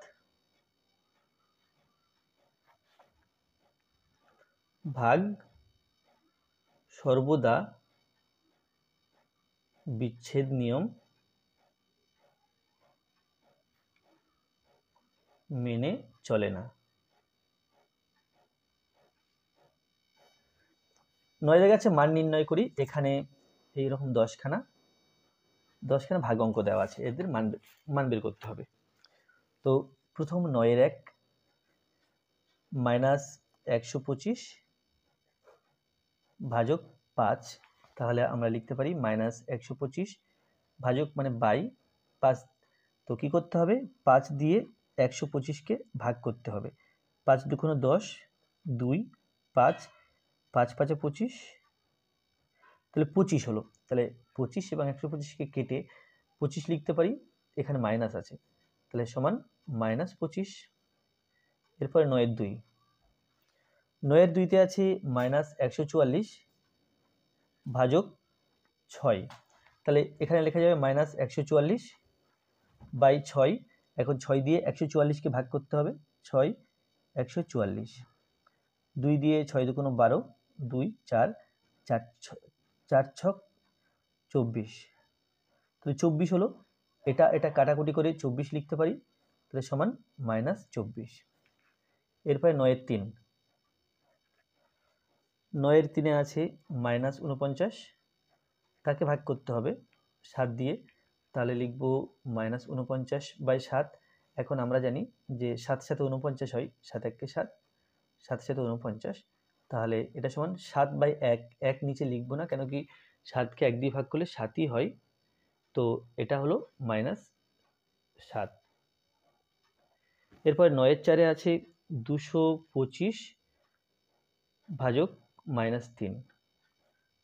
ভাগ সর্বদা বিচ্ছেদ নিয়ম মেনে চলে না। 9 এর কাছে মান নির্ণয় করি। এখানে এইরকম 10খানা ভাগ অঙ্ক দেওয়া আছে, এদের মান বের করতে হবে। তো প্রথম 9 এর 1 মাইনাস 125 ভাজক 5, তাহলে আমরা লিখতে পারি মাইনাস 125 ভাজক মানে বাই 5। তো কি করতে হবে? 5 দিয়ে 125কে ভাগ করতে হবে। 5 দুগুণ 10, 2, 5, 5 5 25, তাহলে 25 হলো। তাহলে 25 এবং 125কে কেটে 25 লিখতে পারি, এখানে মাইনাস আছে, তাহলে সমান -25। এরপরে 9 এর 2, 9 এর 2তে আছে মাইনাস 144 ভাজক 6, তাহলে এখানে লেখা যাবে মাইনাস 144 বাই 6। এখন 6 দিয়ে 144কে ভাগ করতে হবে, 6 144, 2 দিয়ে 6 দুগুণ 12, 2 4, 4 4 24, তাহলে 24 হলো। এটা কাটাকুটি করে 24 লিখতে পারি, তাহলে সমান -24। এরপরে 9 এর 3, 9 এর 3-এ আছে -49, তাকে ভাগ করতে হবে 7 দিয়ে, তাহলে লিখব -49/7। এখন আমরা জানি যে 7 সাথে 49 হয়, 7 1 7, 7 সাথে 49, তাহলে এটা সমান 7/1। 1 নিচে লিখবো না, কেন কি 7কে 1 দিয়ে ভাগ করলে 7ই হয়, তো এটা হলো -7। এরপর 9 এর 4-এ আছে 225 ভাজক -3,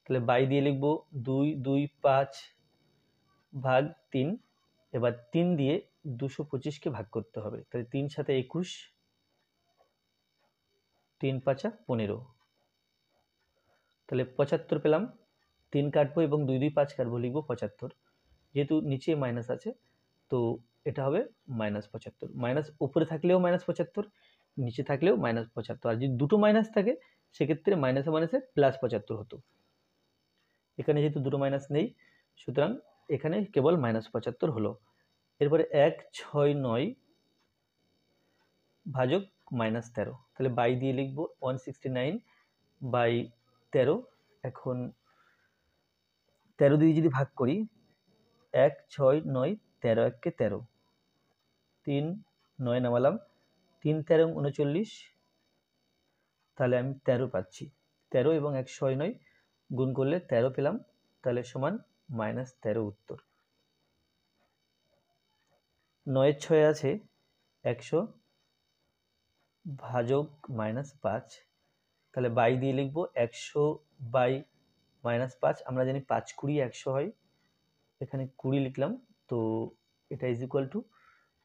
তাহলে বাই দিয়ে লিখব 2 2 5 ভাগ 3। এবার 3 দিয়ে 225কে ভাগ করতে হবে, তাহলে 3 সাথে 21, 3 5 15, তাহলে 75 পেলাম। 3 কাটবো এবং 2 2 5 কাটবো, লিখবো 75। যেহেতু নিচে মাইনাস আছে, তো এটা হবে -75। মাইনাস উপরে থাকলেও -75, নিচে থাকলেও -75। আর যদি দুটো মাইনাস থাকে, সেক্ষেত্রে মাইনাসে মাইনাসে +75 হতো। এখানে যেহেতু দুটো মাইনাস নেই, সুতরাং এখানে কেবল -75 হলো। এরপরে 1 6 9 ভাজক -13, তাহলে বাই দিয়ে লিখবো 169/13। এখন 13 দিয়ে যদি ভাগ করি, 1 6 9 13 1 13, 3 9 নামালাম, 3 13 39, তাহলে আমি 13 পাচ্ছি। 13 এবং 1 6 9 গুণ করলে 13 পেলাম, তাহলে সমান -13 উত্তর। 9 এর 6 আছে 100 ভাজক -5, তাহলে বাই দিয়ে লিখবো 100/-5। আমরা জানি 5 20 100 হয়, এখানে 20 লিখলাম, তো এটা ইজ ইকুয়াল টু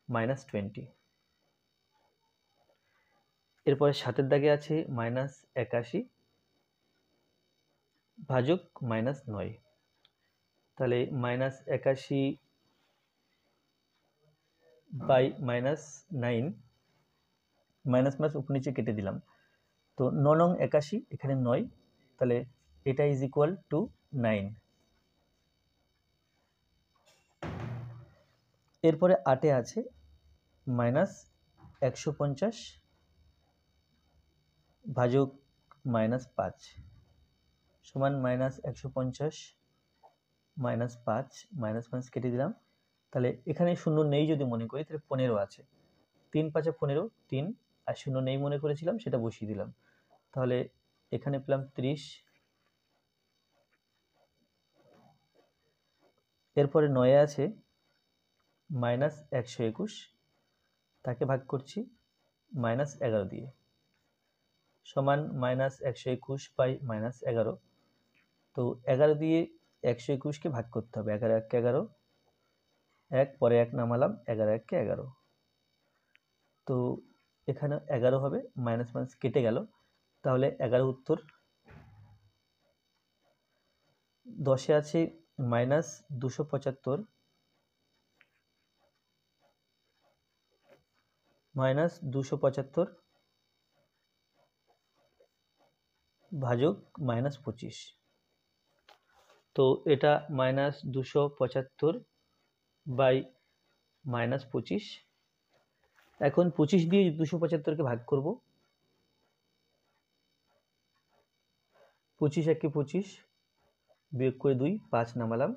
-20। এরপরে 7-এর দাগে আছে -81 ভাজক -9, তাহলে -81 বাই -9, মাইনাস মাইনাস উপর নিচে কেটে দিলাম। তো 9 নং 81, এখানে 9, তাহলে এটা ইজ ইকুয়াল টু 9। এরপরে 8-এ আছে -150 ভাজক -5 সমান -150 -5, মাইনাস মাইনাস কেটে দিলাম। তাহলে এখানে শূন্য নেই যদি মনে করি, তাহলে 15 আছে। 3 5 15, 3, আর শূন্য নেই মনে করেছিলাম, সেটা বসিয়ে দিলাম। তাহলে এখানে পেলাম 30। এরপরে 9-এ আছে -121, তাকে ভাগ করছি -11 দিয়ে, সমান -121 বাই -11। তো 11 দিয়ে 121-কে ভাগ করতে হবে। 11 1 11, 1 পরে 1 নামালাম, 11 1 11। তো এখানে 11 হবে, মাইনাস মাইনাস কেটে গেল, তাহলে 11 উত্তর। 10-এ আছে -275 ভাজক -25। তো এটা -275 বাই -25। এখন 25 দিয়ে 275-কে ভাগ করব। 25 1 25, বিয়োগ করে 2, 5 নামালাম,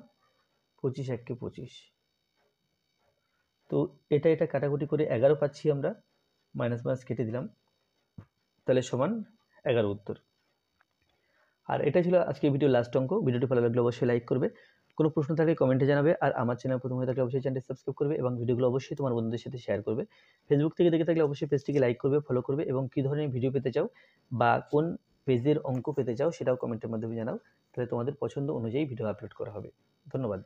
25 1 25। তো এটা কাটাকুটি করে 11 পাচ্ছি আমরা, মাইনাস মাইনাস কেটে দিলাম, তাহলে সমান 11 উত্তর। আর এটা ছিল আজকে ভিডিও লাস্ট অঙ্ক। ভিডিওটি ভালো লাগলে অবশ্যই লাইক করবে, কোনো প্রশ্ন থাকলে কমেন্টে জানাবে, আর আমার চ্যানেল প্রথম হয়ে থাকলে অবশ্যই চ্যানেলটি সাবস্ক্রাইব করবে এবং ভিডিওগুলো অবশ্যই তোমার বন্ধুদের সাথে শেয়ার করবে। ফেসবুক থেকে দেখে থাকলে অবশ্যই পেজটিকে লাইক করবে, ফলো করবে, এবং কী ধরনের ভিডিও পেতে চাও বা কোন পেজের অঙ্ক পেতে চাও সেটাও কমেন্টের মাধ্যমে জানাও, তাহলে তোমাদের পছন্দ অনুযায়ী ভিডিও আপলোড করা হবে। ধন্যবাদ।